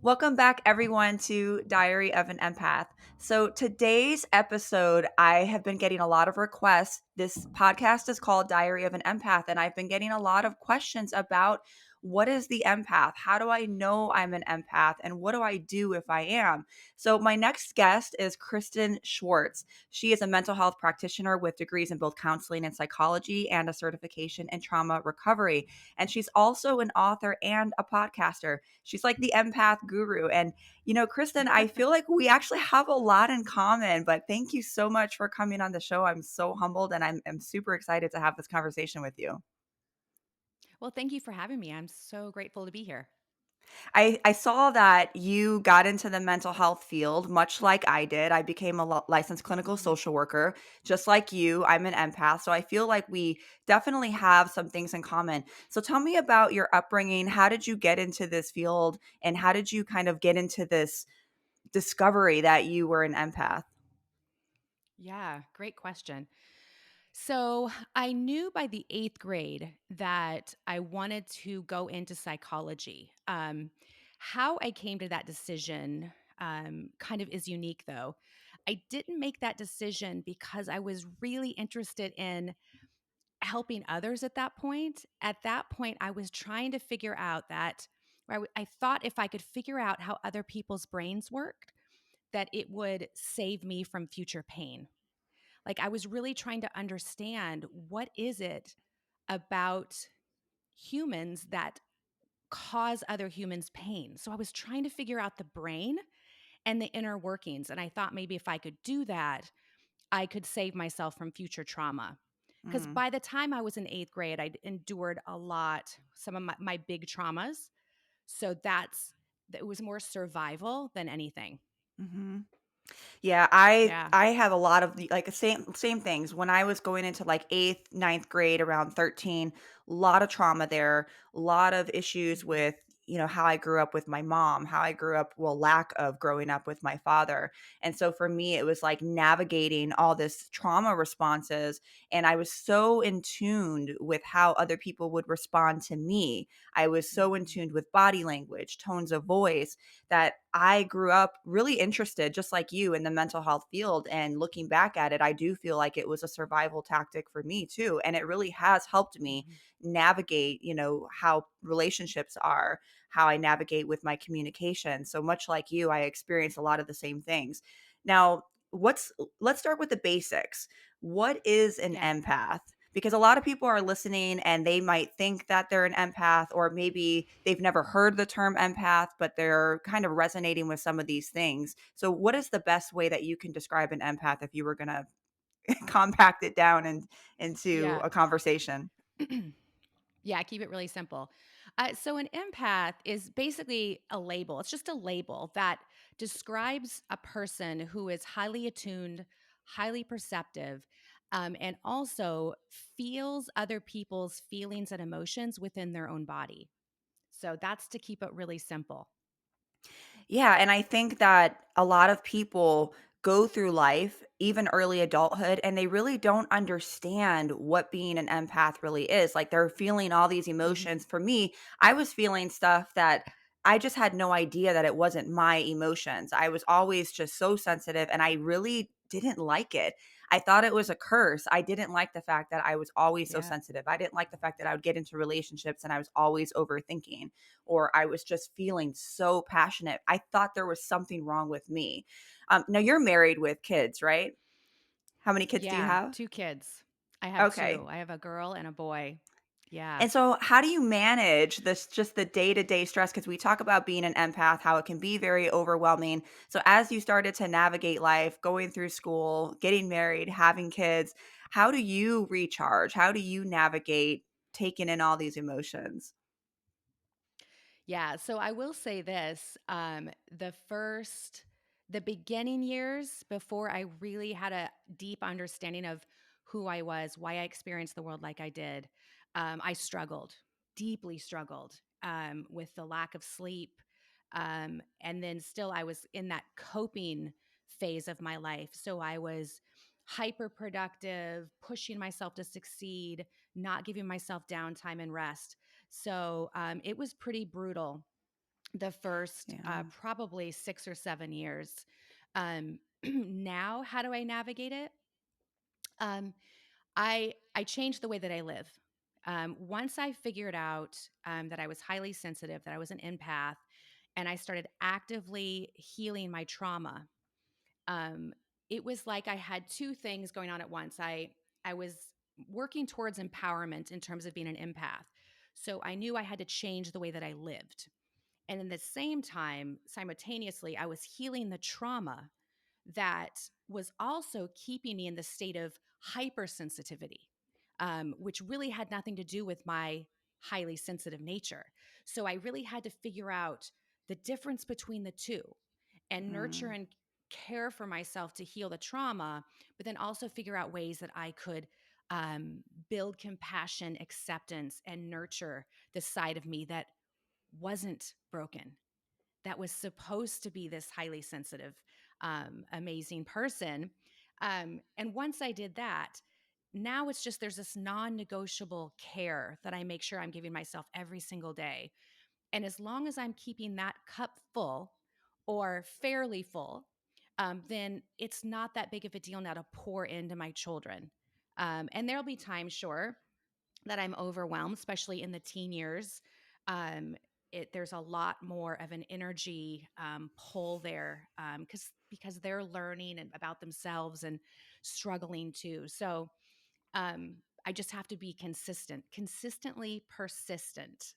Welcome back, everyone, to Diary of an Empath. So, today's episode, I have been getting a lot of requests. This podcast is called Diary of an Empath, and I've been getting a lot of questions about what is the empath? How do I know I'm an empath? And what do I do if I am? So, my next guest is Kristen Schwartz. She is a mental health practitioner with degrees in both counseling and psychology and a certification in trauma recovery. And she's also an author and a podcaster. She's like the empath guru. And, Kristen, I feel like we actually have a lot in common, but thank you so much for coming on the show. I'm so humbled and I'm super excited to have this conversation with you. Well, thank you for having me. I'm so grateful to be here. I saw that you got into the mental health field, much like I did. I became a licensed clinical Mhm. social worker, just like you. I'm an empath. So I feel like we definitely have some things in common. So tell me about your upbringing. How did you get into this field? And how did you kind of get into this discovery that you were an empath? Yeah, great question. So I knew by the eighth grade that I wanted to go into psychology. How I came to that decision kind of is unique, though. I didn't make that decision because I was really interested in helping others at that point. At that point, I was trying to figure out that I thought if I could figure out how other people's brains worked, that it would save me from future pain. Like I was really trying to understand what is it about humans that cause other humans pain. So I was trying to figure out the brain and the inner workings. And I thought maybe if I could do that, I could save myself from future trauma. Because Mm, by the time I was in eighth grade, I'd endured a lot, some of my big traumas. So it was more survival than anything. mhm. Yeah, I Yeah. I have a lot of the like same things. When I was going into like 8th, ninth grade around 13, a lot of trauma there, a lot of issues Mhm. with, how I grew up with my mom, how I grew up, well, lack of growing up with my father. And so for me, it was like navigating all this trauma responses. And I was so in tuned with how other people would respond to me. I was so in Mhm. tuned with body language, tones of voice that I grew up really interested, just like you, in the mental health field. And looking back at it, I do feel like it was a survival tactic for me too. And it really has helped me Mhm. navigate, how relationships are, how I navigate with my communication. So much like you, I experience a lot of the same things. Now, let's start with the basics. What is an Yeah. empath? Because a lot of people are listening and they might think that they're an empath, or maybe they've never heard the term empath, but they're kind of resonating with some of these things. So, what is the best way that you can describe an empath if you were going to compact it down and into Yeah. a conversation? Yeah, keep it really simple. So, an empath is basically a label. It's just a label that describes a person who is highly attuned, highly perceptive, and also feels other people's feelings and emotions within their own body. So, that's to keep it really simple. Yeah, and I think that a lot of people go through life, even early adulthood, and they really don't understand what being an empath really is. Like they're feeling all these Mhm. emotions. For me, I was feeling stuff that I just had no idea that it wasn't my emotions. I was always just so sensitive and I really didn't like it. I thought it was a curse. I didn't like the fact that I was always so Yeah. sensitive. I didn't like the fact that I would get into relationships and I was always overthinking, or I was just feeling so passionate. I thought there was something wrong with me. Now you're married with kids, right? How many kids do you Yeah. have? Two kids. I have two. Okay. I have a girl and a boy. Yeah. And so how do you manage this, just the day-to-day stress? Because we talk about being an empath, how it can be very overwhelming. So as you started to navigate life, going through school, getting married, having kids, how do you recharge? How do you navigate taking in all these emotions? Yeah, so I will say this, the beginning years before I really had a deep understanding of who I was, why I experienced the world like I did, I struggled, deeply struggled, with the lack of sleep, and then still I was in that coping phase of my life, so I was hyper productive, pushing myself to succeed, not giving myself downtime and rest. So it was pretty brutal. the first Yeah. probably 6 or 7 years. Now, how do I navigate it? Um, I changed the way that I live. Once I figured out that I was highly sensitive, that I was an empath, and I started actively healing my trauma, um, it was like I had two things going on at once. I was working towards empowerment in terms of being an empath, so I knew I had to change the way that I lived, and in the same time, simultaneously, I was healing the trauma that was also keeping me in the state of hypersensitivity, which really had nothing to do with my highly sensitive nature. So I really had to figure out the difference between the two and nurture Mm. and care for myself to heal the trauma, but then also figure out ways that I could build compassion, acceptance, and nurture the side of me that wasn't broken, that was supposed to be this highly sensitive, amazing person. And once I did that, now it's just there's this non negotiable care that I make sure I'm giving myself every single day. And as long as I'm keeping that cup full or fairly full, then it's not that big of a deal now to pour into my children. And there'll be times, sure, that I'm overwhelmed, especially in the teen years. Um, there's a lot more of an energy pull there because they're learning and about themselves and struggling too. So I just have to be consistent, consistently persistent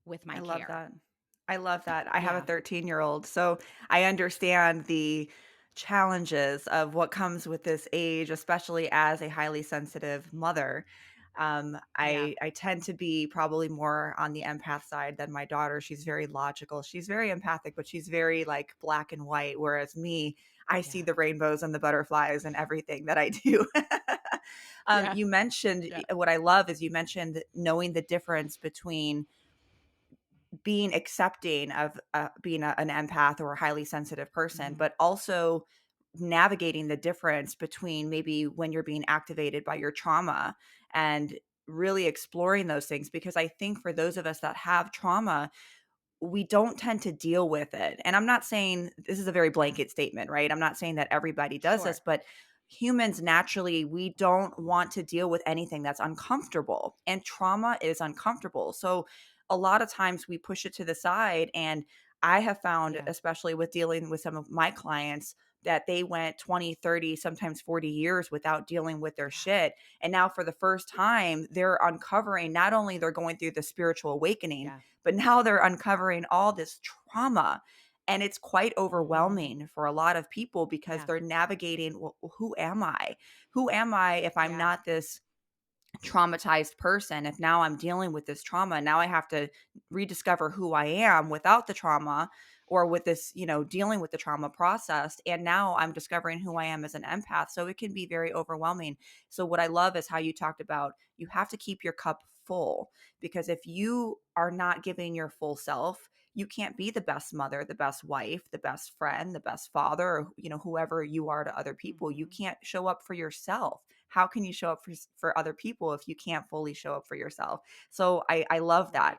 with my I love care. that. I love that. I have a Yeah, 13-year-old, so I understand the challenges of what comes with this age, especially as a highly sensitive mother. yeah, I tend to be probably more on the empath side than my daughter. She's very logical. She's very empathic, but she's very like black and white. Whereas me, I see yeah, the rainbows and the butterflies and everything that I do. yeah, You mentioned yeah. what I love is you mentioned knowing the difference between being accepting of being an empath or a highly sensitive person, Hmm. but also navigating the difference between maybe when you're being activated by your trauma and really exploring those things. Because I think for those of us that have trauma, we don't tend to deal with it. And I'm not saying this is a very Yeah, blanket statement, right? I'm not saying that everybody does this, sure. but humans naturally, we don't want to deal with anything that's uncomfortable. And trauma is uncomfortable. So a lot of times we push it to the side. And I have found, Yeah, especially with dealing with some of my clients, that they went 20, 30, sometimes 40 years without dealing with their yeah, shit. And now for the first time, they're uncovering, not only they're going through the spiritual awakening, yeah. but now they're uncovering all this trauma. And it's quite Hmm. overwhelming for a lot of people because Yeah, they're navigating, well, who am I? Who am I if I'm yeah, not this traumatized person? If now I'm dealing with this trauma, now I have to rediscover who I am without the trauma, or with this, dealing with the trauma process. And now I'm discovering who I am as an empath. So it can be very overwhelming. So what I love is how you talked about you have to keep your cup full, because if you are not giving your full self, you can't be the best mother, the best wife, the best friend, the best father, or whoever you are to other people. You hmm, can't show up for yourself. How can you show up for other people if you can't fully show up for yourself? So I love that. right.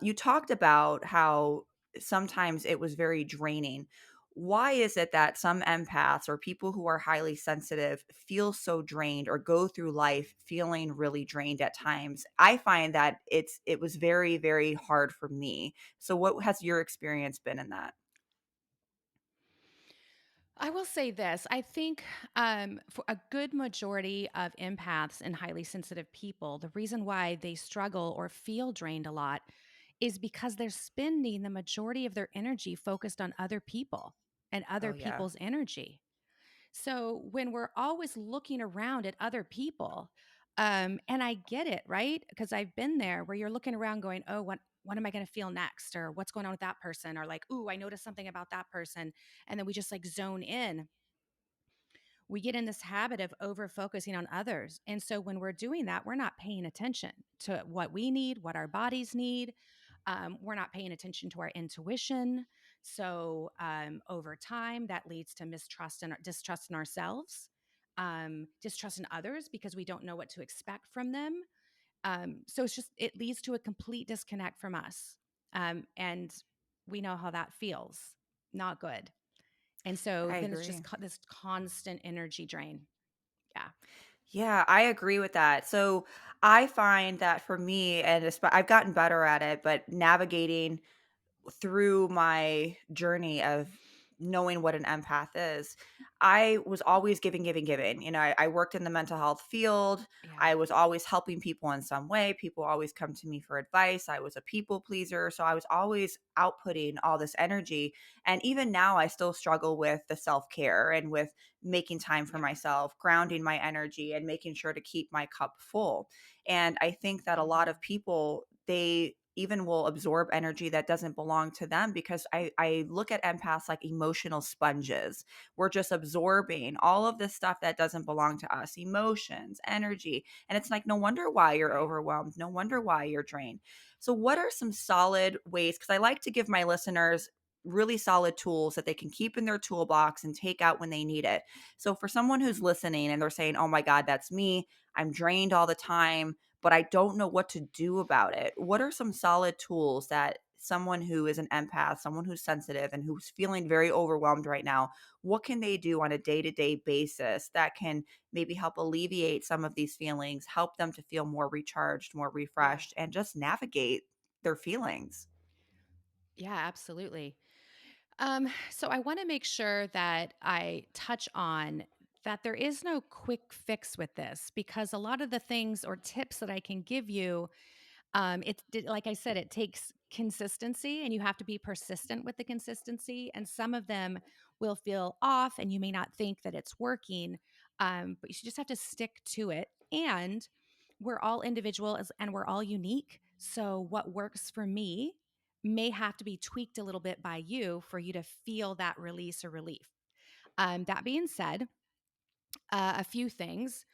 You talked about how sometimes it was very draining. Why is it that some empaths or people who are highly sensitive feel so drained or go through life feeling really drained at times? I find that it was very, very hard for me. So what has your experience been in that? I will say this. I think for a good majority of empaths and highly sensitive people, the reason why they struggle or feel drained a lot is because they're spending the majority of their energy focused on other people and Oh other yeah. people's energy. So when we're always looking around at other people, and I get it, right? Because I've been there where you're looking around going, oh, what am I going to feel next? Or what's going on with that person? Or like, ooh, I noticed something about that person. And then we just like zone in. We get in this habit of over focusing on others. And so when we're doing that, we're not paying attention to what we need, what our bodies need. We're not paying attention to our intuition. So over time, that leads to mistrust and distrust in ourselves, distrust in others because we don't know what to expect from them. So it leads to a complete disconnect from us. And we know how that feels. Not good. And so I then it's agree. just this constant energy drain. Yeah. Yeah, I agree with that. So I find that for me, and I've gotten better at it, but navigating through my journey of knowing what an empath is, I was always giving, giving, giving. I worked in the mental health field. Yeah. I was always helping people in some way. People always come to me for advice. I was a people pleaser. So I was always outputting all this energy. And even now, I still struggle with the self care and with making time for Yeah. myself, grounding my energy, and making sure to keep my cup full. And I think that a lot Mhm. of people, they even will absorb energy that doesn't belong to them, because I look at empaths like emotional sponges. We're just absorbing all of this stuff that doesn't belong to us, emotions, energy. And it's like, no wonder why you're Right. overwhelmed. No wonder why you're drained. So, what are some solid ways? Because I like to give my listeners really solid tools that they can keep in their toolbox and take out when they need it. So, for someone who's listening and they're saying, oh my God, that's me, I'm drained all the time, but I don't know what to do about it. What are some solid tools that someone who is an empath, someone who's sensitive and who's feeling very overwhelmed right now, what can they do on a day-to-day basis that can maybe help alleviate some of these feelings, help them to feel more recharged, more Yeah. refreshed, and just navigate their feelings? Yeah, absolutely. So I want to make sure that I touch on that there is no quick fix with this, because a lot of the things or tips that I can give you, like I said, it takes consistency and you have to be persistent with the consistency. And some of them will feel off and you may not think that it's working, but you just have to stick to it. And we're all individuals and we're all unique. So what works for me may have to be tweaked a little bit by you for you to feel that release or relief. That being said, a few things: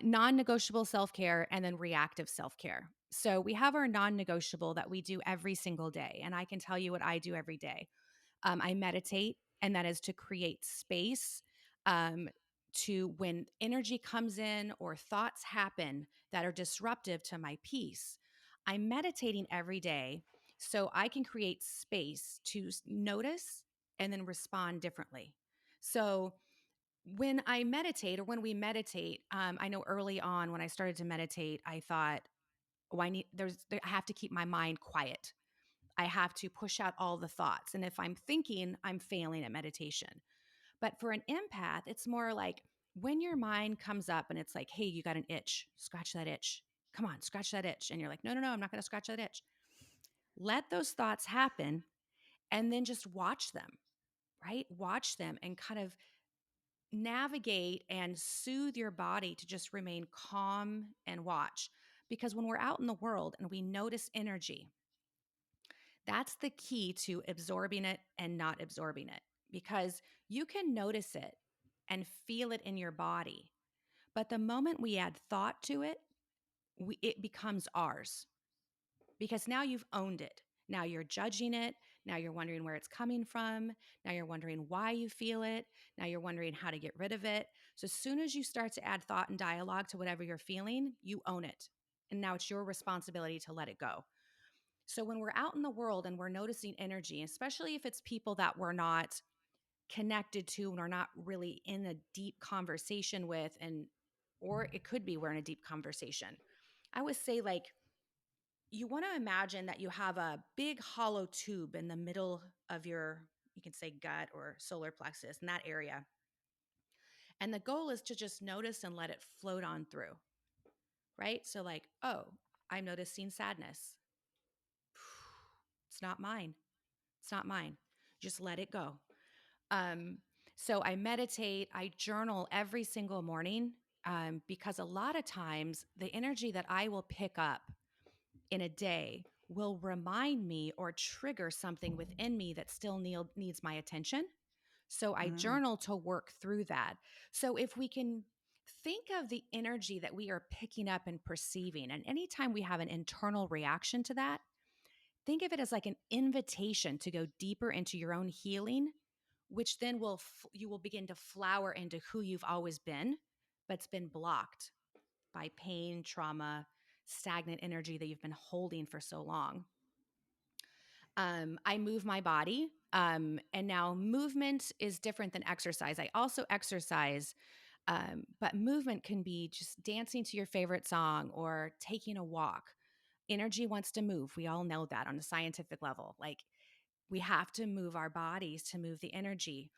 non negotiable self care and then reactive self care. So we have our non negotiable that we do every single day. And I can tell you what I do every day. I meditate, and that is to create space, um, to when energy comes in or thoughts happen that are disruptive to my peace. I'm meditating every day so I can create space to notice and then respond differently. So when I meditate or when we meditate, I know early on when I started to meditate, I thought, oh, I have to keep my mind quiet. I have to push out all the thoughts. And if I'm thinking, I'm failing at meditation. But for an empath, it's more like when your mind comes up and it's like, hey, you got an itch, scratch that itch. Come on, scratch that itch. And you're like, no, no, no, I'm not going to scratch that itch. Let those thoughts happen and then just watch them, right? Watch them and kind of navigate and soothe your body to just remain calm and watch. Because when we're out in the world and we notice energy, that's the key to absorbing it and not absorbing it, because you can notice it and feel it in your body. But the moment we add thought to it, it becomes ours, because now you've owned it. Now you're judging it. Now you're wondering where it's coming from. Now you're wondering why you feel it. Now you're wondering how to get rid of it. So as soon as you start to add thought and dialogue to whatever you're feeling, you own it. And now it's your responsibility to let it go. So when we're out in the world and we're noticing energy, especially if it's people that we're not connected to and are not really in a deep conversation with, and or it could be we're in a deep conversation. I would say, like, you want to imagine that you have a big hollow tube in the middle of your, you can say gut or solar plexus in that area. And the goal is to just notice and let it float on through, right? So like, oh, I'm noticing sadness. It's not mine. It's not mine. Just let it go. Um, so I meditate, I journal every single morning, because a lot of times the energy that I will pick up in a day will remind me or trigger something within me that still needs my attention. So I Mm, journal to work through that. So if we can think of the energy that we are picking up and perceiving, and anytime we have an internal reaction to that, think of it as like an invitation to go deeper into your own healing, which then you will begin to flower into who you've always been, but's been blocked by pain, trauma, stagnant energy that you've been holding for so long. I move my body. And now movement is different than exercise. I also exercise, but movement can be just dancing to your favorite song or taking a walk. Energy wants to move. We all know that on a scientific level. Like, we have to move our bodies to move the energy.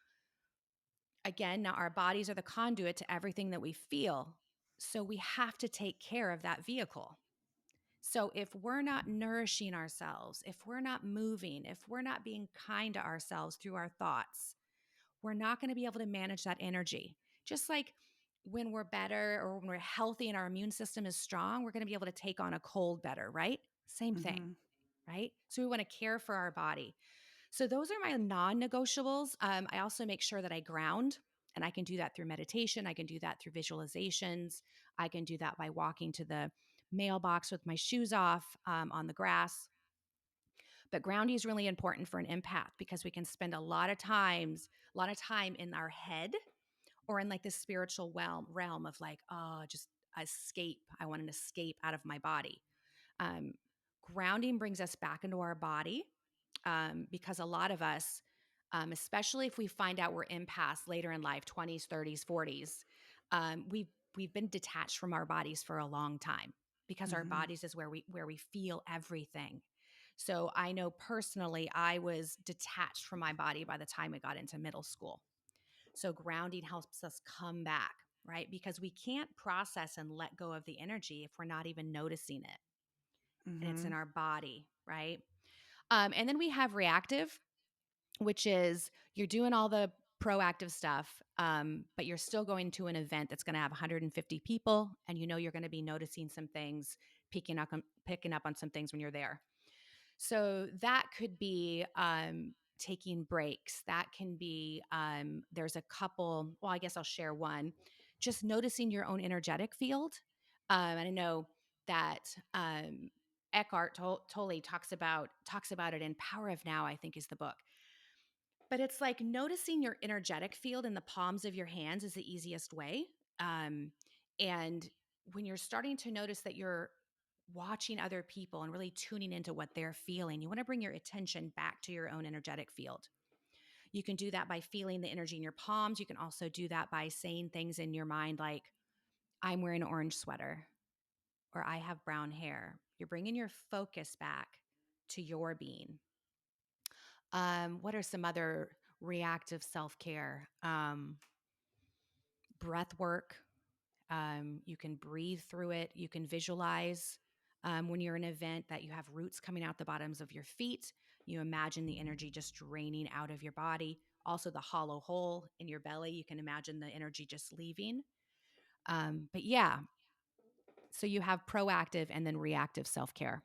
Again, now our bodies are the conduit to everything that we feel. So we have to take care of that vehicle. So if we're not nourishing ourselves, if we're not moving, if we're not being kind to ourselves through our thoughts, we're not going to be able to manage that energy. Just like when we're better or when we're healthy and our immune system is strong, we're going to be able to take on a cold better, right? Same thing, Mm-hmm. right? So we want to care for our body. So those are my non-negotiables. I also make sure that I ground, and I can do that through meditation. I can do that through visualizations. I can do that by walking to the mailbox with my shoes off on the grass. But grounding is really important for an empath because we can spend a lot of time in our head or in like this spiritual realm of like, oh, just escape. I want an escape out of my body. Um, Grounding brings us back into our body, because a lot of us, especially if we find out we're empaths later in life, 20s, 30s, 40s, we've been detached from our bodies for a long time because our Mm-hmm. bodies is where we feel everything. So I know personally, I was detached from my body by the time I got into middle school. So grounding helps us come back, right? Because we can't process and let go of the energy if we're not even noticing it, and it's Mm-hmm. in our body, right? And then we have reactive, which is you're doing all the proactive stuff, but you're still going to an event that's going to have 150 people, and you know you're going to be noticing some things, picking up on some things when you're there. So that could be taking breaks. That can be, there's a couple, well, I guess I'll share one, just noticing your own energetic field. And I know that Eckhart Tolle talks about it in Power of Now, I think is the book. But it's like noticing your energetic field in the palms of your hands is the easiest way. Um, and when you're starting to notice that you're watching other people and really tuning into what they're feeling, you want to bring your attention back to your own energetic field. You can do that by feeling the energy in your palms. You can also do that by saying things in your mind like, I'm wearing an orange sweater or I have brown hair. You're bringing your focus back to your being. What are some other reactive self care? Breath work. You can breathe through it. You can visualize when you're in an event that you have roots coming out the bottoms of your feet. You imagine the energy just draining out of your body. Also, the hollow hole in your belly. You can imagine the energy just leaving. But yeah, so you have proactive and then reactive self care,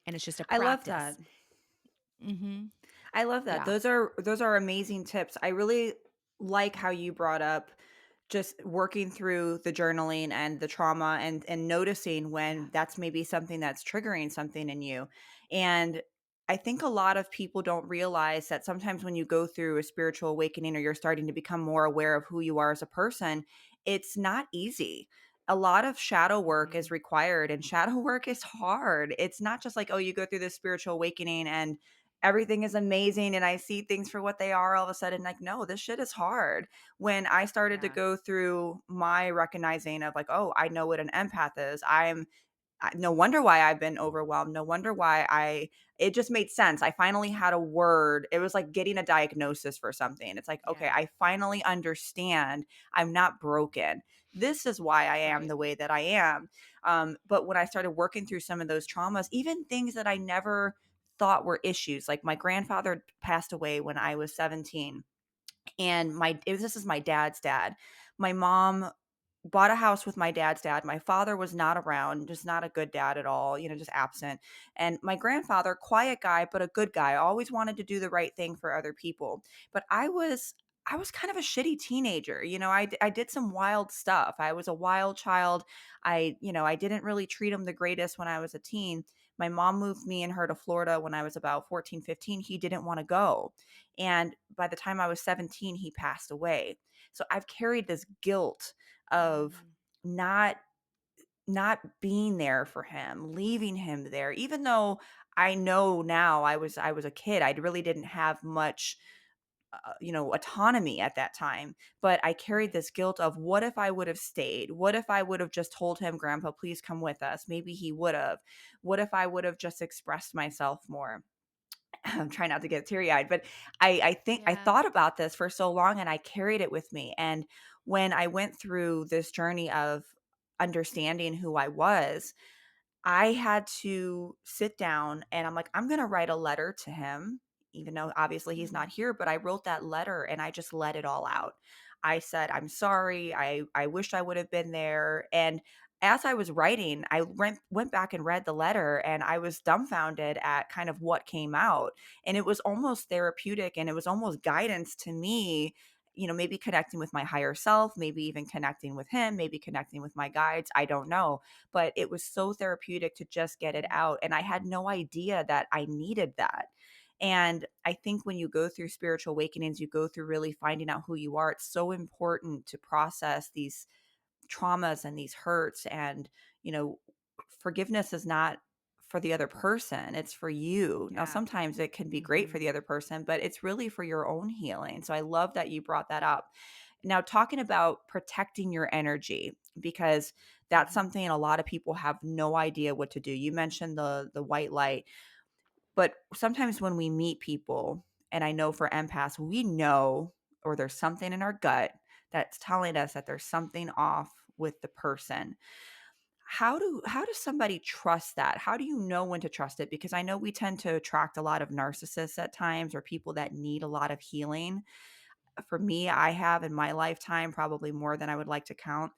and it's just a I love that. practice. Mm-hmm. I love that. Yeah. Those are amazing tips. I really like how you brought up just working through the journaling and the trauma and noticing Yeah. when that's maybe something that's triggering something in you. And I think a lot of people don't realize that sometimes when you go through a spiritual awakening or you're starting to become more aware of who you are as a person, it's not easy. A lot of shadow work Mm-hmm. is required, and shadow work is hard. It's not just like, oh, you go through this spiritual awakening and everything is amazing and I see things for what they are all of a sudden. Like, no, this shit is hard. When I started to Yeah. go through my recognizing of like, oh, I know what an empath is. No wonder why I've been overwhelmed. No wonder why it just made sense. I finally had a word. It was like getting a diagnosis for something. It's like, okay, Yeah. I finally understand I'm not broken. This is why I am Right. the way that I am. But when I started working through some of those traumas, even things that I never thought were issues, like my grandfather passed away when I was 17, and this is my dad's dad. My mom bought a house with my dad's dad. My father was not around, just not a good dad at all, just absent. And my grandfather, quiet guy, but a good guy, always wanted to do the right thing for other people. But I was kind of a shitty teenager. I did some wild stuff. I was a wild child. I didn't really treat him the greatest when I was a teen. My mom moved me and her to Florida when I was about 14, 15. He didn't want to go. And by the time I was 17, he passed away. So I've carried this guilt of Mm. not not being there for him, leaving him there, even though I know now I was a kid. I really didn't have much autonomy at that time. But I carried this guilt of what if I would have stayed? What if I would have just told him, Grandpa, please come with us? Maybe he would have. What if I would have just expressed myself more? I'm trying not to get teary eyed, but I think I Yeah. thought about this for so long and I carried it with me. And when I went through this journey of understanding who I was, I had to sit down and I'm like, I'm going to write a letter to him, even though obviously he's not Mhm. here, but I wrote that letter and I just let it all out. I said, I'm sorry. I wish I would have been there. And as I was writing, went back and read the letter and I was dumbfounded at kind of what came out. And it was almost therapeutic and it was almost guidance to me, maybe connecting with my higher self, maybe even connecting with him, maybe connecting with my guides. I don't know, but it was so therapeutic to just get it Mhm. out. And I had no idea that I needed that. And I think when you go through spiritual awakenings, you go through really finding out who you are. It's so important to process these traumas and these hurts. And, you know, forgiveness is not for the other person, it's for you. Now, Yeah. sometimes it can be great for Mhm. the other person, but it's really for your own healing. So I love that you brought that up. Now, talking about protecting your energy, because that's Mhm. something a lot of people have no idea what to do. You mentioned the white light, but sometimes when we meet people, and I know for empaths, we know, or there's something in our gut that's telling us that there's something off with the person. How does somebody trust that? How do you know when to trust it? Because I know we tend to attract a lot of narcissists at times or people that need a lot of healing. For me, I have in my lifetime probably more than I would like to count.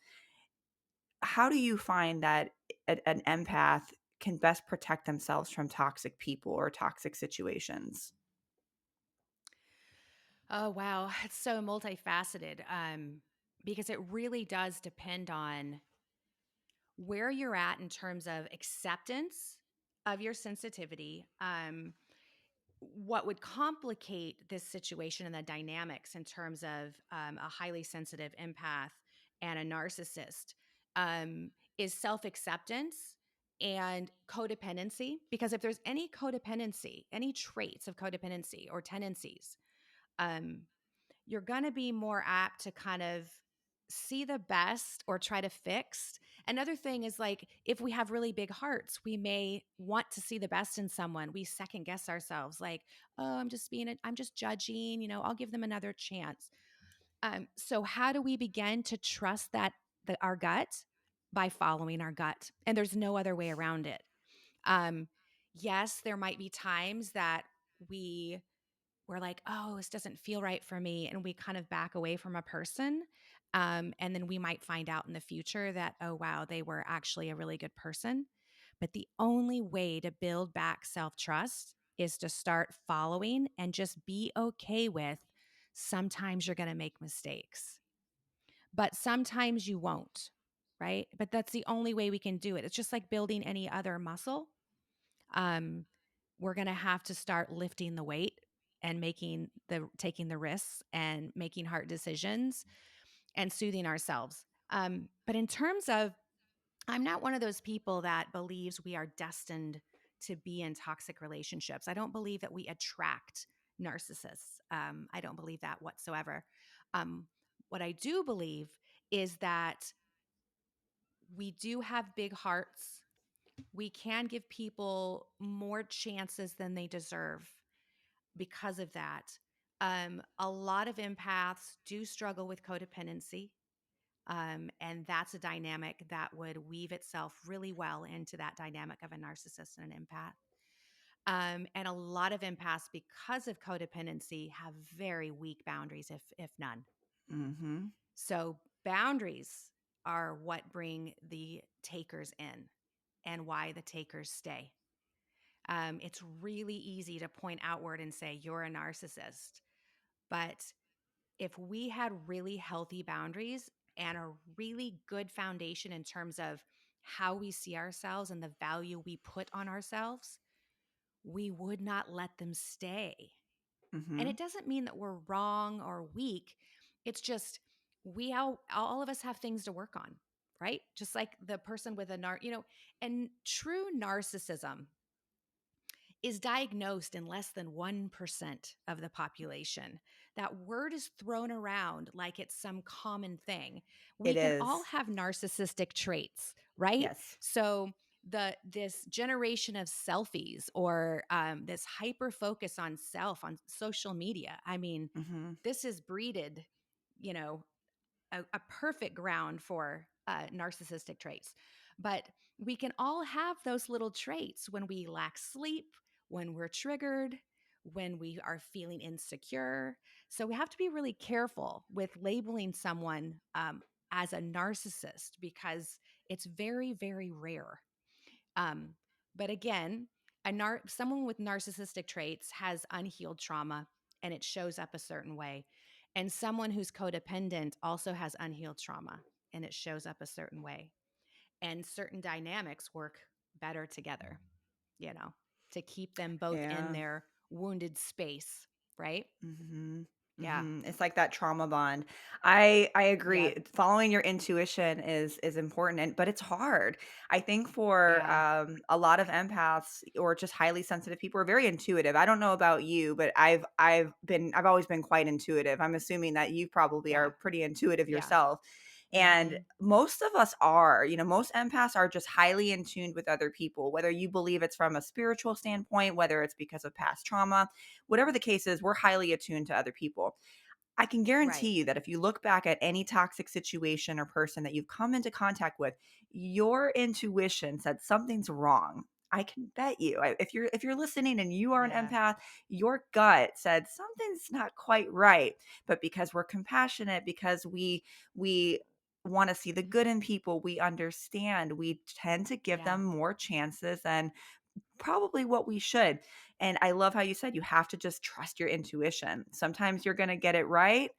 How do you find that an empath can best protect themselves from toxic people or toxic situations? Oh, wow. It's so multifaceted, because it really does depend on where you're at in terms of acceptance of your sensitivity. What would complicate this situation and the dynamics in terms of a highly sensitive empath and a narcissist is self acceptance and codependency. Because if there's any codependency, any traits of codependency or tendencies, um, you're going to be more apt to kind of see the best or try to fix. Another thing is like if we have really big hearts, we may want to see the best in someone. We second guess ourselves like, "Oh, I'm just judging, I'll give them another chance." So how do we begin to trust our gut? By following our gut. And there's no other way around it. Um yes, there might be times that we're like, oh, this doesn't feel right for me. And we kind of back away from a person. And then we might find out in the future that, oh, wow, they were actually a really good person. But the only way to build back self trust is to start following and just be okay with sometimes you're going to make mistakes, but sometimes you won't. Right. But that's the only way we can do it. It's just like building any other muscle. um, we're going to have to start lifting the weight and taking the risks and making hard decisions and soothing ourselves. But in terms of, I'm not one of those people that believes we are destined to be in toxic relationships. I don't believe that we attract narcissists. I don't believe that whatsoever. Um, what I do believe is that we do have big hearts. We can give people more chances than they deserve because of that. A lot of empaths do struggle with codependency. And that's a dynamic that would weave itself really well into that dynamic of a narcissist and an empath. And a lot of empaths, because of codependency, have very weak boundaries, if none. Mhm. So boundaries are what bring the takers in and why the takers stay. It's really easy to point outward and say, you're a narcissist. But if we had really healthy boundaries and a really good foundation in terms of how we see ourselves and the value we put on ourselves, we would not let them stay. And it Mhm. doesn't mean that we're wrong or weak. It's just all of us have things to work on. right? Just like the person with and true narcissism is diagnosed in less than 1% of the population. That word is thrown around like it's some common thing. We It can all is. have narcissistic traits, right? Yes. So this generation of selfies or this hyper focus on self on social media. I mean, Mhm. this is breeded, you know, a perfect ground for narcissistic traits. But we can all have those little traits when we lack sleep, when we're triggered, when we are feeling insecure. So we have to be really careful with labeling someone as a narcissist because it's very, very rare. Um, but again, someone with narcissistic traits has unhealed trauma and it shows up a certain way. And someone who's codependent also has unhealed trauma and it shows up a certain way. And certain dynamics work better together, you know, to keep them both in Yeah. their wounded space, right? Mhm. Yeah. Mhm. It's like that trauma bond. I agree. Yep. Following your intuition is important, but it's hard. I think for Yeah. a lot of empaths or just highly sensitive people are very intuitive. I don't know about you, but I've always been quite intuitive. I'm assuming that you probably are Yeah. pretty intuitive Yeah. yourself. And Mm-hmm. most of us are, most empaths are just highly in tune with other people, whether you believe it's from a spiritual standpoint, whether it's because of past trauma, whatever the case is, we're highly attuned to other people. I can guarantee Right. you that if you look back at any toxic situation or person that you've come into contact with, your intuition said something's wrong. I can bet you. If you're listening and you are an Yeah. empath, your gut said something's not quite right. But because we're compassionate, because we want to see the good in people, we understand. We tend to give Yeah. them more chances than probably what we should. And I love how you said you have to just trust your intuition. Sometimes you're going to get it right.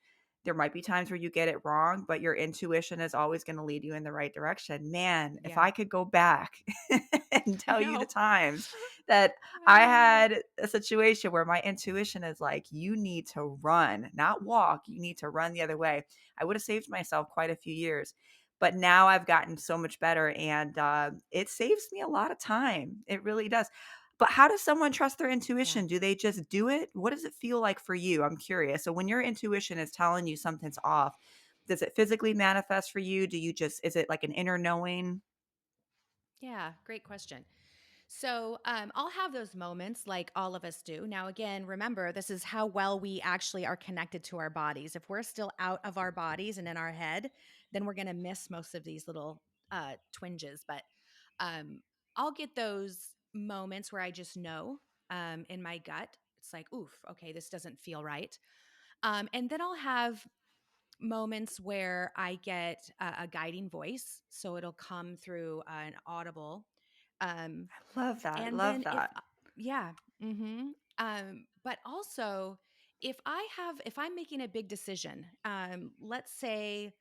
There might be times where you get it wrong, but your intuition is always going to lead you in the right direction. Man, if Yeah. I could go back and I tell you the know. times that I had a situation where my intuition is like, you need to run, not walk, you need to run the other way, I would have saved myself quite a few years. But now I've gotten so much better, and it saves me a lot of time. It really does. But how does someone trust their Yeah. intuition? Do they just do it? What does it feel like for you? I'm curious. So when your intuition is telling you something's off, does it physically manifest for you? Is it like an inner knowing? Yeah, great question. So I'll have those moments like all of us do. Now, again, remember, this is how well we actually are connected to our bodies. If we're still out of our bodies and in our head, then we're going to miss most of these little twinges. But um, I'll get those moments where I just know in my gut. It's like, oof, okay, this doesn't feel right. And then I'll have moments where I get a guiding voice. So it'll come through an Audible. Um, Love that. and Love then if that. yeah, but also if I'm making a big decision, let's say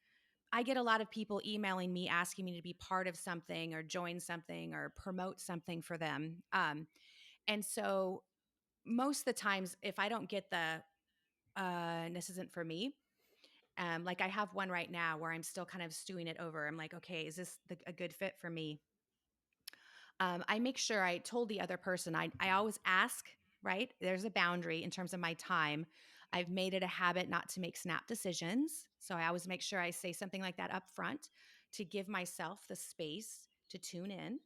I get a lot of people emailing me asking me to be part of something or join something or promote something for them. And so most of the times if I don't get the this isn't for me, like I have one right now where I'm still kind of stewing it over. I'm like, okay, is this a good fit for me? I make sure I told the other person, I always ask, right? There's a boundary in terms of my time. I've made it a habit not to make snap decisions. So I always make sure I say something like that up front to give myself the space to tune in.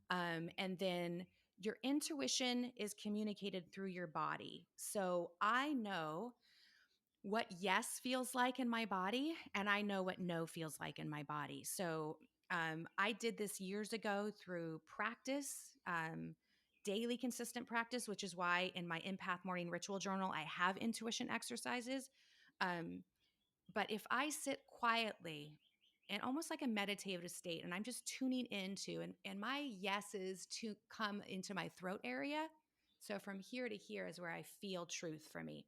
And then your intuition is communicated through your body. So I know what yes feels like in my body, and I know what no feels like in my body. So I did this years ago through practice, daily consistent practice, which is why in my Empath Morning Ritual Journal, I have intuition exercises. Um, but if I sit quietly in almost like a meditative state and I'm just tuning into, and my yeses to come into my throat area. So from here to here is where I feel truth for me.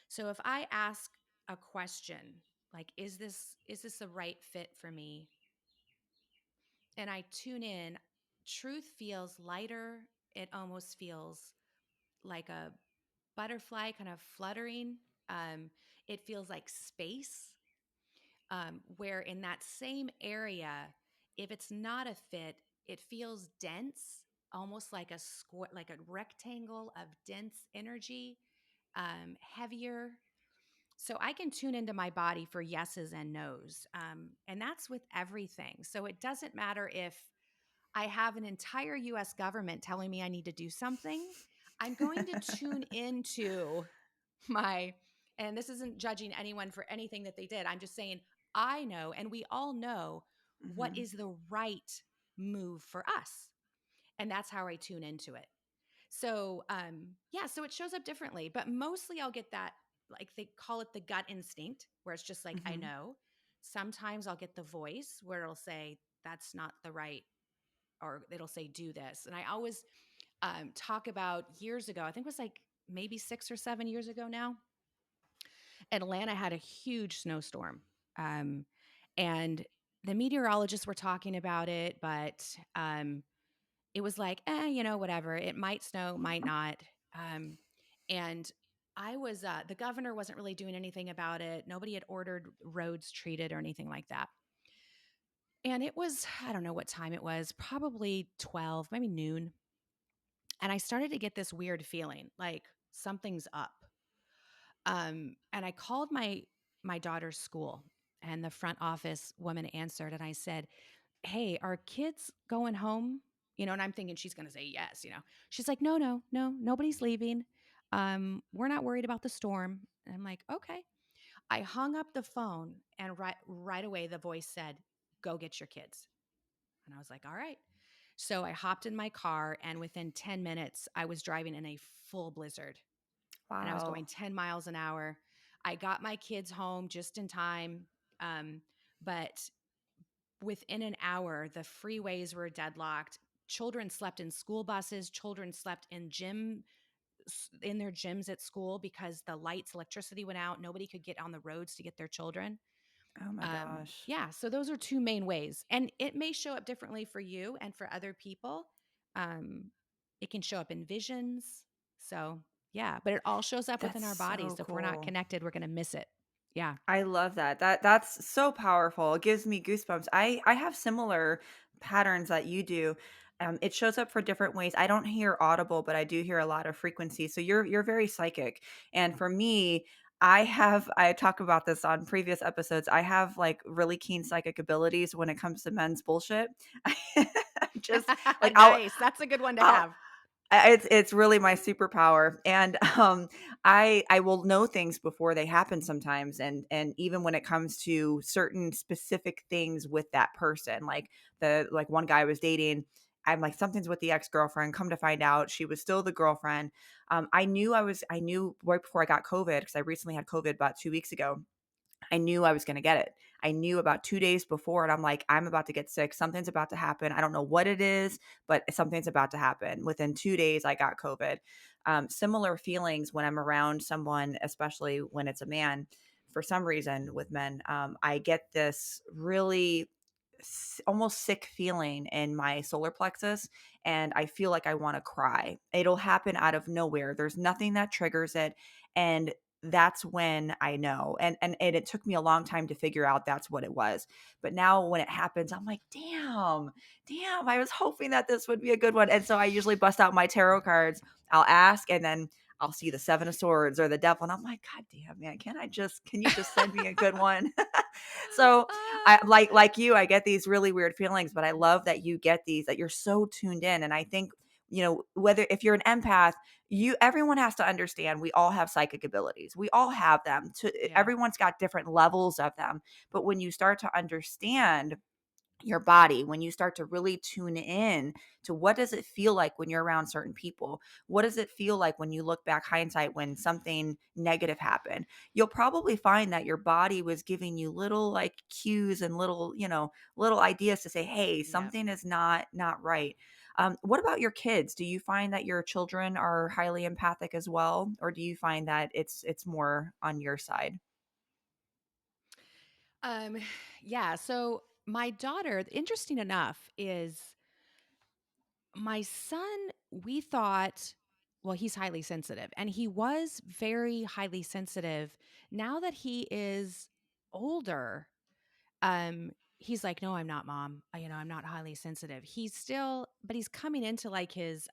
So if I ask a question like is this the right fit for me? And I tune in, truth feels lighter. It almost feels like a butterfly kind of fluttering. Um, it feels like space. where in that same area, if it's not a fit, it feels dense, almost like a square, like a rectangle of dense energy, heavier. So I can tune into my body for yeses and nos. And that's with everything. So it doesn't matter if I have an entire US government telling me I need to do something. I'm going to tune into my, and this isn't judging anyone for anything that they did. I'm just saying, I know, and we all know what Mhm. is the right move for us. And that's how I tune into it. So, yeah, so it shows up differently, but mostly I'll get that, like they call it the gut instinct, where it's just like, I Mhm. know. Sometimes I'll get the voice where it'll say, that's not the right, or it'll say, do this. And I always talk about years ago, I think it was like maybe 6 or 7 years ago now, Atlanta had a huge snowstorm. Um, and the meteorologists were talking about it, but it was like, whatever. It might snow, might not. Um, and the governor wasn't really doing anything about it. Nobody had ordered roads treated or anything like that. And it was, I don't know what time it was, probably 12, maybe noon. And I started to get this weird feeling like something's up. And I called my daughter's school, and the front office woman answered, and I said, "Hey, are kids going home?" And I'm thinking she's going to say yes. She's like, "No, no, no, nobody's leaving. We're not worried about the storm." And I'm like, "Okay." I hung up the phone, and right away the voice said, "Go get your kids." And I was like, "All right." So I hopped in my car, and within 10 minutes, I was driving in a full blizzard, and I was Wow. going 10 miles an hour. I got my kids home just in time. Um, but within an hour, the freeways were deadlocked. Children slept in school buses. Children slept in their gyms at school because the lights, electricity went out. Nobody could get on the roads to get their children. Oh my gosh. Yeah, so those are two main ways, and it may show up differently for you and for other people. Um, it can show up in visions. So yeah, but it all shows up within That's our bodies. so So if we're not cool. connected, we're going to miss it. Yeah. I love that. That's so powerful. It gives me goosebumps. I have similar patterns that you do. It shows up for different ways. I don't hear audible, but I do hear a lot of frequency. So you're very psychic. And for me, I talk about this on previous episodes. I have like really keen psychic abilities when it comes to men's bullshit. Just like Nice. That's a good one to I'll have. it's really my superpower, and I will know things before they happen sometimes, and even when it comes to certain specific things with that person, like one guy I was dating, I'm like, something's with the ex-girlfriend. Come to find out, she was still the girlfriend. I knew right before I got COVID, because I recently had COVID about 2 weeks ago. I knew I was going to get it. I knew about 2 days before, and I'm like, I'm about to get sick. Something's about to happen. I don't know what it is, but something's about to happen. Within 2 days, I got COVID. Similar feelings when I'm around someone, especially when it's a man. For some reason, with men, I get this really almost sick feeling in my solar plexus, and I feel like I want to cry. It'll happen out of nowhere. There's nothing that triggers it, and that's when I know. And it took me a long time to figure out that's what it was. But now when it happens, I'm like, damn, I was hoping that this would be a good one. And so I usually bust out my tarot cards. I'll ask, and then I'll see the Seven of Swords or the Devil, and I'm like, God damn, man, can you just send me a good one? So I Ah, like you, I get these really weird feelings, but I love that you get these, that you're so tuned in. And I think, whether if you're an empath, everyone has to understand we all have psychic abilities. We all have them. yeah, Everyone's got different levels of them. But when you start to understand your body, when you start to really tune in to what does it feel like when you're around certain people, what does it feel like when you look back hindsight when something negative happened, you'll probably find that your body was giving you little like cues and little ideas to say, hey, yeah. something is not right. What about your kids? Do you find that your children are highly empathic as well, or do you find that it's more on your side? Um, yeah. So my daughter, interesting enough, is my son, we thought, well, he's highly sensitive, and he was very highly sensitive. Now that he is older, He's like, "No, I'm not, mom. I'm not highly sensitive." He's still but he's coming into like his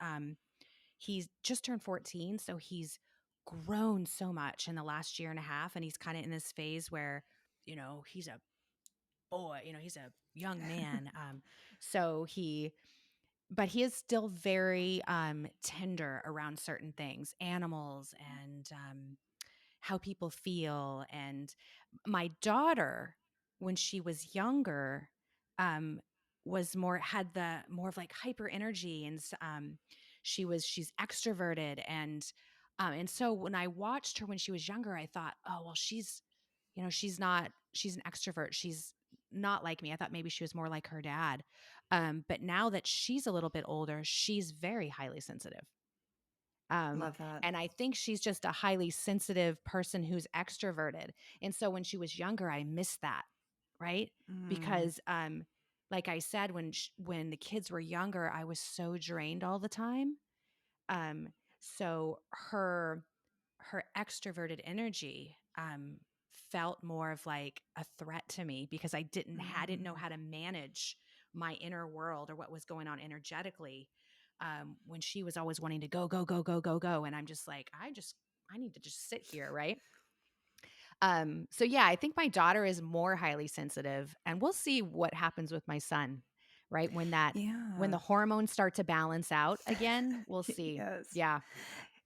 he's just turned 14, so he's grown so much in the last year and a half, and he's kind of in this phase where, he's a boy, he's a young man. So but he is still very tender around certain things, animals and how people feel. And my daughter, when she was younger, um, was more had the more of like hyper energy, and she's extroverted, and so when I watched her when she was younger, I thought, oh well, she's an extrovert. She's not like me. I thought maybe she was more like her dad. But now that she's a little bit older, she's very highly sensitive. Um, Love that. and I think she's just a highly sensitive person who's extroverted. And so when she was younger, I missed that, right? Mm. Because like I said, when the kids were younger, I was so drained all the time. Um, so her extroverted energy felt more of like a threat to me because I didn't know Mm. how to manage my inner world or what was going on energetically, when she was always wanting to go go go go go go, and I'm just like, I need to just sit here, right? So yeah, I think my daughter is more highly sensitive, and we'll see what happens with my son, right? When the Yeah. hormones start to balance out again, we'll see. Yes. Yeah.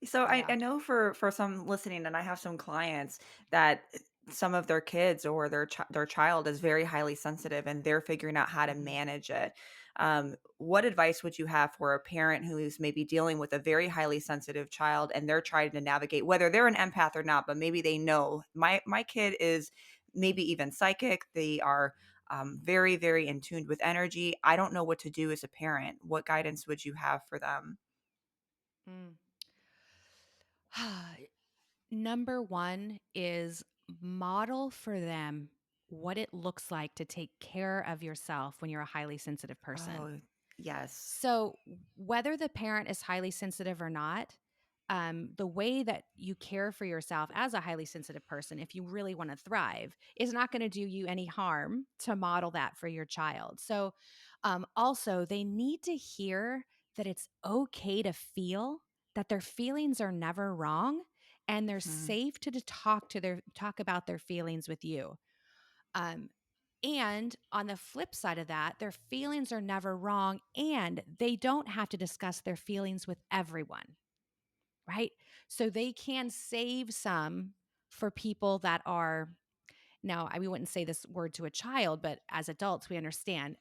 So I, Yeah. I know for some listening, and I have some clients that some of their kids or their child is very highly sensitive, and they're figuring out how to Mhm. manage it. What advice would you have for a parent who is maybe dealing with a very highly sensitive child, and they're trying to navigate whether they're an empath or not, but maybe they know my kid is maybe even psychic. They are very very in tune with energy. I don't know what to do as a parent. What guidance would you have for them? Mm. Number one is model for them what it looks like to take care of yourself when you're a highly sensitive person. Oh, yes. So, whether the parent is highly sensitive or not, the way that you care for yourself as a highly sensitive person, if you really want to thrive, is not going to do you any harm to model that for your child. So, also, they need to hear that it's okay to feel, that their feelings are never wrong, and they're Mhm. safe to talk about their feelings with you. Um, and on the flip side of that, their feelings are never wrong, and they don't have to discuss their feelings with everyone, right? So they can save some for people that are now, we wouldn't say this word to a child, but as adults, we understand,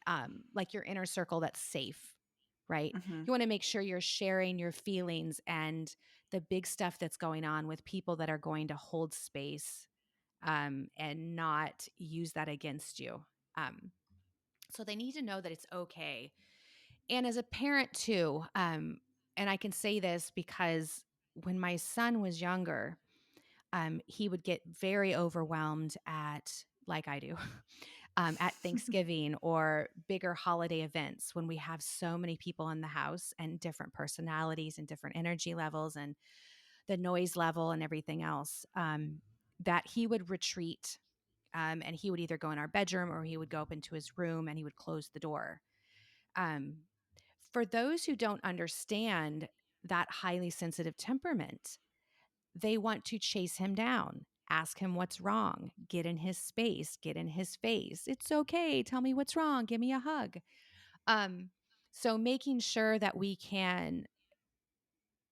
like your inner circle that's safe, right? Mhm. You want to make sure you're sharing your feelings and the big stuff that's going on with people that are going to hold space, and not use that against you. Um, so they need to know that it's okay. And as a parent, too, and I can say this because when my son was younger, he would get very overwhelmed like I do, at Thanksgiving or bigger holiday events when we have so many people in the house and different personalities and different energy levels and the noise level and everything else. That he would retreat, and he would either go in our bedroom or he would go up into his room and he would close the door. Um, for those who don't understand that highly sensitive temperament, they want to chase him down, ask him what's wrong, get in his space, get in his face. It's okay. Tell me what's wrong. Give me a hug. Um, so making sure that we can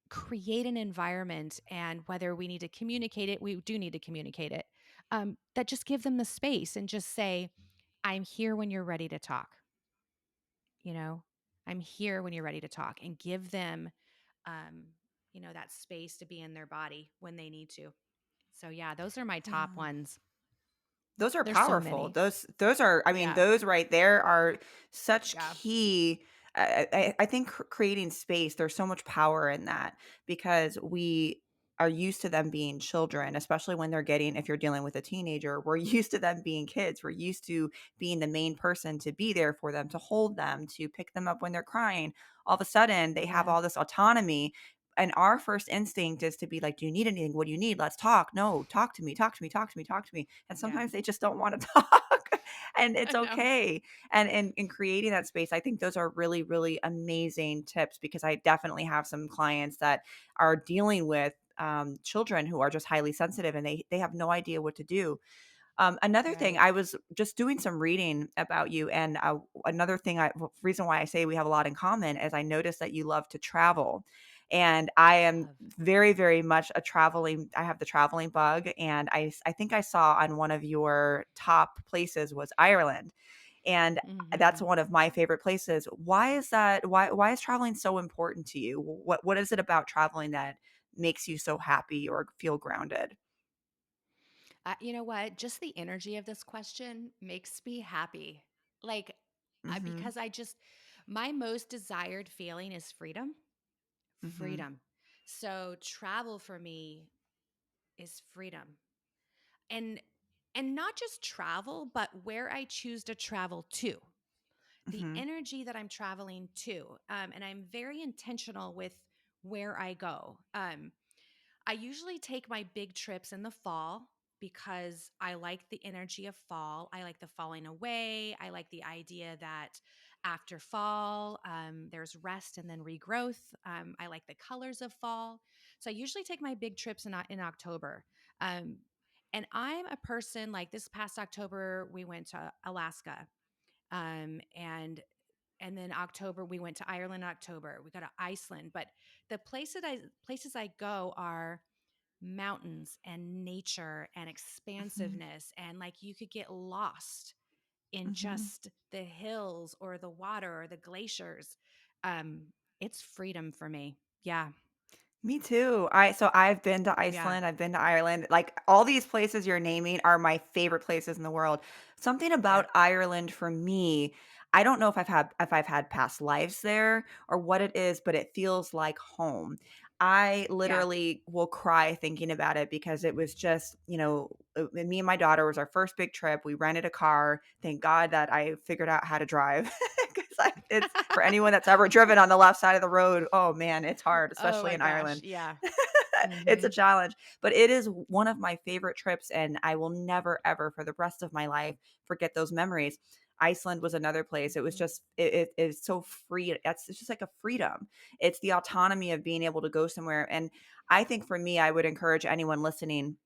create an environment, and whether we need to communicate it, we do need to communicate it, that just give them the space and just say, I'm here when you're ready to talk. You know, I'm here when you're ready to talk, and give them, um, that space to be in their body when they need to. So yeah, those are my top Yeah. ones. Those are There's so powerful. many. Those are I mean, Yeah. those right there are such Yeah. key. I think creating space, there's so much power in that because we are used to them being children, especially when they're getting if you're dealing with a teenager, we're used to them being kids. We're used to being the main person to be there for them, to hold them, to pick them up when they're crying. All of a sudden, they have Yeah. all this autonomy. And our first instinct is to be like, do you need anything? What do you need? Let's talk. No, talk to me, talk to me, talk to me, talk to me. And Yeah. sometimes they just don't want to talk. And it's I know. okay. And in creating that space, I think those are really, really amazing tips because I definitely have some clients that are dealing with children who are just highly sensitive and they have no idea what to do. Another thing, Right. I was just doing some reading about you, and another thing, reason why I say we have a lot in common is I noticed that you love to travel, and I am Love. very, very much a traveling. I have the traveling bug, and I think I saw on one of your top places was Ireland, and that's Mhm. one of my favorite places. Why is that? Why is traveling so important to you? What is it about traveling that makes you so happy or feel grounded? You know what? Just the energy of this question makes me happy. Like, Mhm. because my most desired feeling is freedom. Mhm. Freedom. So, travel for me is freedom. And not just travel, but where I choose to travel to. The Mhm. energy that I'm traveling to. And I'm very intentional with where I go. I usually take my big trips in the fall because I like the energy of fall. I like the falling away. I like the idea that after fall, there's rest and then regrowth. I like the colors of fall. So I usually take my big trips in October. Um, and I'm a person like this past October, we went to Alaska. And then October we went to Ireland. October we go to Iceland. But the places I go are mountains and nature and Mhm. expansiveness, and like you could get lost in Mhm. just the hills or the water or the glaciers. um it's freedom for me. Yeah. Me too. I've been to Yeah. Iceland, I've been to Ireland. Like all these places you're naming are my favorite places in the world. Something Yeah. about Ireland for me, I don't know if I've had past lives there or what it is, but it feels like home. I Yeah. literally will cry thinking about it because it was just, me and my daughter was our first big trip. We rented a car. Thank God that I figured out how to drive because it's for anyone that's ever driven on the left side of the road. Oh man, it's hard, Oh especially my in gosh. Ireland. Yeah. It's a Mhm. challenge, but it is one of my favorite trips, and I will never, ever for the rest of my life forget those memories. Iceland was another place. It was Mhm. just it's so free. It's just like a freedom. It's the autonomy of being able to go somewhere. And I think for me, I would encourage anyone listening,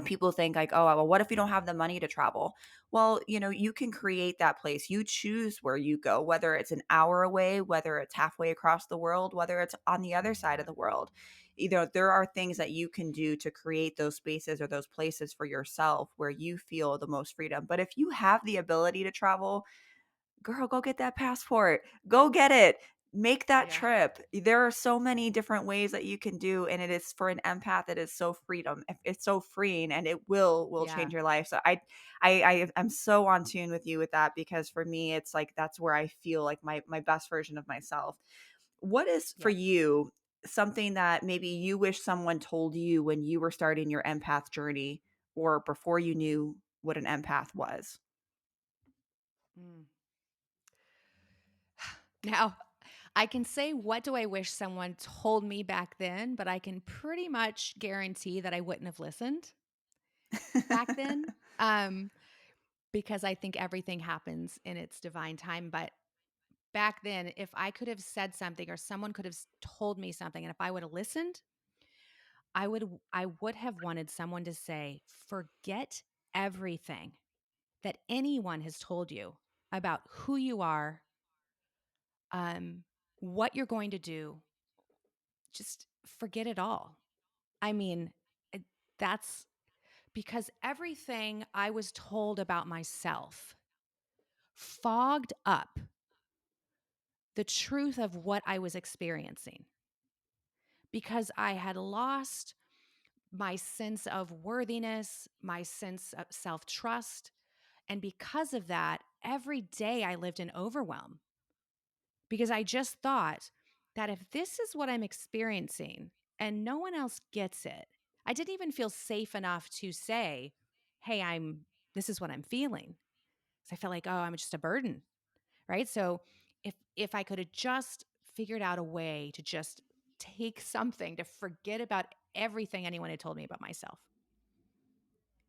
people think like, oh, well, what if you don't have the money to travel? Well, you can create that place. You choose where you go, whether it's an hour away, whether it's halfway across the world, whether it's on the other side of the world. There are things that you can do to create those spaces or those places for yourself where you feel the most freedom. But if you have the ability to travel, girl, go get that passport. Go get it. Make that Yeah. trip. There are so many different ways that you can do, and it is for an empath. It is so freedom. It's so freeing, and it will Yeah. change your life. So I am so on tune with you with that because for me, it's like that's where I feel like my best version of myself. What is for Yep. you something that maybe you wish someone told you when you were starting your empath journey or before you knew what an empath was? Mm. Now, I can say, what do I wish someone told me back then, but I can pretty much guarantee that I wouldn't have listened back then. Because I think everything happens in its divine time. But back then, if I could have said something or someone could have told me something, and if I would have listened, I would have wanted someone to say, forget everything that anyone has told you about who you are, um, what you're going to do. Just forget it all. I mean, that's because everything I was told about myself fogged up the truth of what I was experiencing because I had lost my sense of worthiness, my sense of self trust. And because of that, every day I lived in overwhelm because I just thought that if this is what I'm experiencing and no one else gets it, I didn't even feel safe enough to say, hey, this is what I'm feeling. So I felt like, oh, I'm just a burden. Right? So if I could have just figured out a way to just take something to forget about everything anyone had told me about myself.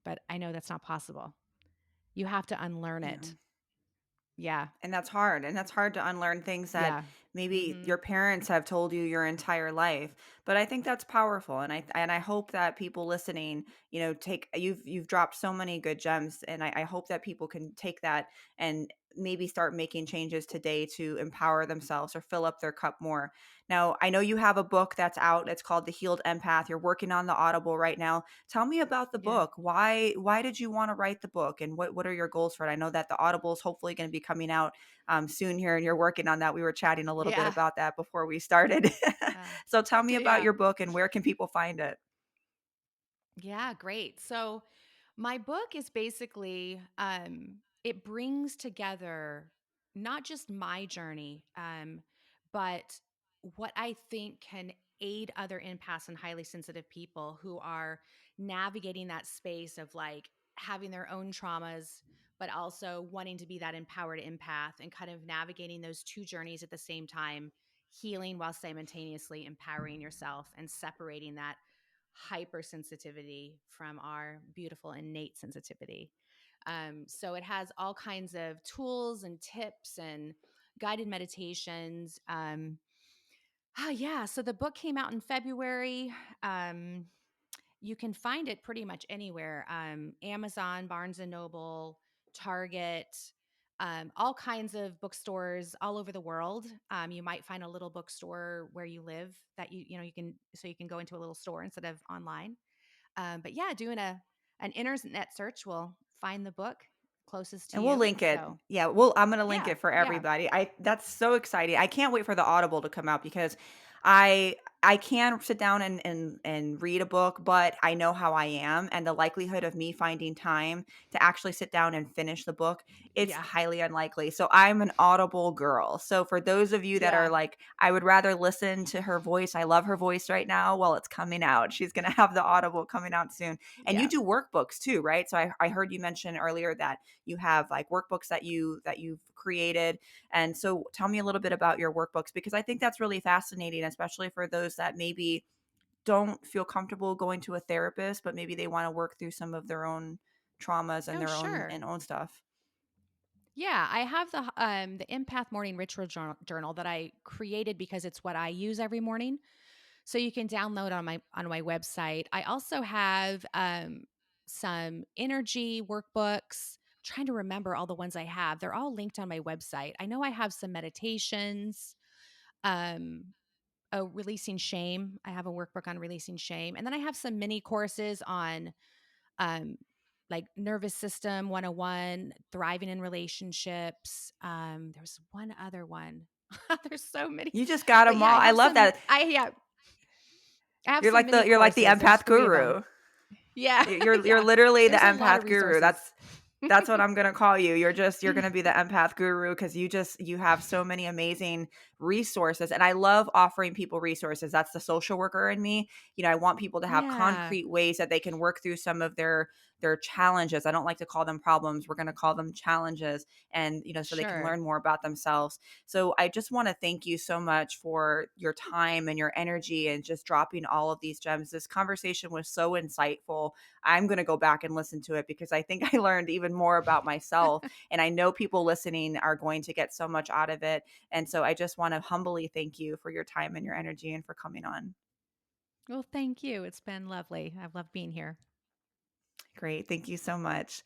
But I know that's not possible. You have to unlearn Yeah. it. Yeah. And that's hard. And that's hard to unlearn things that Yeah. maybe Mhm. your parents have told you your entire life. But I think that's powerful. And I hope that people listening, take you've dropped so many good gems. And I hope that people can take that and maybe start making changes today to empower themselves or fill up their cup more. Now, I know you have a book that's out. It's called The Healed Empath. You're working on the Audible right now. Tell me about the Yeah. book. Why did you want to write the book, and what are your goals for it? I know that the Audible is hopefully going to be coming out soon here, and you're working on that. We were chatting a little bit Yeah. about that before we started. Uh, So tell me about yeah. your book and where can people find it? Yeah, great. So my book is basically it brings together not just my journey, but what I think can aid other empaths and highly sensitive people who are navigating that space of like having their own traumas, but also wanting to be that empowered empath and kind of navigating those two journeys at the same time, healing while simultaneously empowering yourself and separating that hypersensitivity from our beautiful innate sensitivity. So it has all kinds of tools and tips and guided meditations. Yeah. So the book came out in February. Um, you can find it pretty much anywhere. Amazon, Barnes and Noble, Target, all kinds of bookstores all over the world. You might find a little bookstore where you live that you can so you can go into a little store instead of online. But yeah, doing an internet search will find the book closest to And we'll you. link it. So Yeah, I'm gonna link yeah, it for yeah, everybody. That's so exciting. I can't wait for the Audible to come out because I I can sit down and read a book, but I know how I am, and the likelihood of me finding time to actually sit down and finish the book, it's yeah, highly unlikely. So I'm an Audible girl. So for those of you that are yeah, like, I would rather listen to her voice. I love her voice right now. Well, it's coming out. She's gonna have the Audible coming out soon. And you yeah. do workbooks too, right? So I heard you mention earlier that you have like workbooks that you've created. And so tell me a little bit about your workbooks because I think that's really fascinating, especially for those that maybe don't feel comfortable going to a therapist, but maybe they want to work through some of their own traumas and Oh, their own sure. and own stuff. Yeah, I have the Empath Morning Ritual Journal that I created because it's what I use every morning. So you can download on my website. I also have some energy workbooks. Trying to remember all the ones I have. They're all linked on my website. I know I have some meditations. Um, releasing shame. I have a workbook on releasing shame, and then I have some mini courses on um, like nervous system 101, thriving in relationships. There's one other one. There's so many, You just got but them yeah, all. I love that. I have You're some like mini the courses. There's empath three of them. guru. Yeah, You're yeah. literally the There's a lot of empath guru. resources. That's what I'm gonna call you. You're gonna be the empath guru because you have so many amazing resources. And I love offering people resources. That's the social worker in me. I want people to have Yeah, concrete ways that they can work through some of their challenges. I don't like to call them problems. We're gonna call them challenges and so they can sure. learn more about themselves. So I just want to thank you so much for your time and your energy and just dropping all of these gems. This conversation was so insightful. I'm going to go back and listen to it because I think I learned even more about myself. And I know people listening are going to get so much out of it. And so I just want to humbly thank you for your time and your energy and for coming on. Well, thank you. It's been lovely. I've loved being here. Great. Thank you so much.